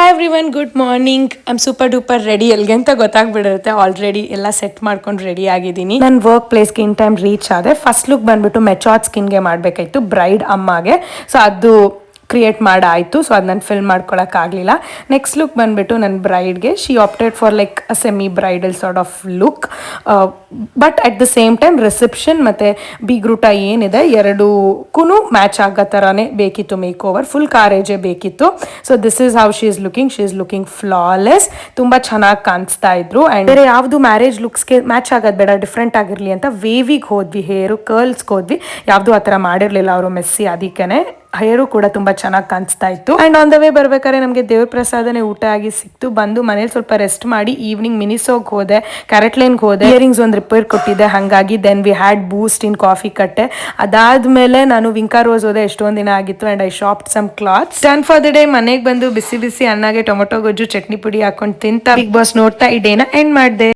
Hi everyone, good morning. I'm super duper ready. ಎಲ್ಗೆ ಅಂತ ಗೊತ್ತಾಗ್ಬಿಡಿರುತ್ತೆ. ಆಲ್ರೆಡಿ ಎಲ್ಲ ಸೆಟ್ ಮಾಡ್ಕೊಂಡು ರೆಡಿ ಆಗಿದ್ದೀನಿ. ನನ್ನ ವರ್ಕ್ ಪ್ಲೇಸ್ಗೆ ಇನ್ ಟೈಮ್ ರೀಚ್ ಆದೆ. ಫಸ್ಟ್ ಲುಕ್ ಬಂದ್ಬಿಟ್ಟು ಮೆಚಾಟ್ ಸ್ಕಿನ್ಗೆ ಮಾಡಬೇಕಾಯ್ತು, ಬ್ರೈಡ್ ಅಮ್ಮಗೆ. ಸೊ ಅದು ಕ್ರಿಯೇಟ್ ಮಾಡಾಯಿತು. ಸೊ ಅದು ನಾನು ಫಿಲ್ಮ್ ಮಾಡ್ಕೊಳಕ್ಕಾಗಲಿಲ್ಲ. ನೆಕ್ಸ್ಟ್ ಲುಕ್ ಬಂದುಬಿಟ್ಟು ನನ್ನ ಬ್ರೈಡ್ಗೆ she opted for like a semi bridal sort of look, but at the same time reception ಮತ್ತು ಬೀಗ್ರೂಟ ಏನಿದೆ ಎರಡಕ್ಕೂ ಮ್ಯಾಚ್ ಆಗೋ ಥರನೇ ಬೇಕಿತ್ತು ಮೇಕ್ ಓವರ್. ಫುಲ್ ಕಾರೇಜೇ ಬೇಕಿತ್ತು. So this is how she is looking. She is looking flawless. ತುಂಬ ಚೆನ್ನಾಗಿ ಕಾಣಿಸ್ತಾ ಇದ್ರು. ಆ್ಯಂಡ್ ಬೇರೆ ಯಾವುದು ಮ್ಯಾರೇಜ್ ಲುಕ್ಸ್ಗೆ ಮ್ಯಾಚ್ ಆಗೋದು ಬೇಡ, ಡಿಫ್ರೆಂಟ್ ಆಗಿರಲಿ ಅಂತ ವೇವಿಗೆ ಹೋದ್ವಿ, ಹೇರು ಕರ್ಲ್ಸ್ಗೆ ಹೋದ್ವಿ. ಯಾವುದೂ ಆ ಥರ ಮಾಡಿರಲಿಲ್ಲ ಅವರು, ಮೆಸ್ಸಿ. ಅದಕ್ಕೇ ಹೇರು ಕೂಡ ತುಂಬ ಚೆನ್ನಾಗಿ ಕಾಣಿಸ್ತಾ ಇತ್ತು. ಆ್ಯಂಡ್ ಆನ್ ದ ವೇ ಬರ್ಬೇಕಾದ್ರೆ ನಮಗೆ ದೇವ್ರ ಪ್ರಸಾದನೇ ಊಟ ಆಗಿ ಸಿಕ್ತು. ಬಂದು ಮನೇಲಿ ಸ್ವಲ್ಪ ರೆಸ್ಟ್ ಮಾಡಿ ಈವ್ನಿಂಗ್ ಮಿನಿಸೋಗೆ ಹೋದೆ, ಕ್ಯಾರೆಟ್ಲೈನ್ಗೆ ಹೋದೆ. ಇಯರಿಂಗ್ಸ್ ಒಂದು ರಿಪೇರ್ ಕೊಟ್ಟಿದ್ದೆ, ಹಾಗಾಗಿ then we had boost in coffee ಕಟ್ಟೆ. ಅದಾದಮೇಲೆ ನಾನು ವಿಂಕಾ ರೋಸ್ ಹೋದೆ, ಎಷ್ಟೊಂದು ದಿನ ಆಗಿತ್ತು. And I shopped some clothes. Done for the day. ಮನೆಗೆ ಬಂದು ಬಿಸಿ ಬಿಸಿ ಅನ್ನಗೆ ಟೊಮೊಟೊ ಗೊಜ್ಜು ಚಟ್ನಿ ಪುಡಿ ಹಾಕೊಂಡು ತಿಂತ ಬಿಗ್ ಬಾಸ್ ನೋಡ್ತಾ ಈ ಡೇನ ಎಂಡ್ ಮಾಡಿದೆ.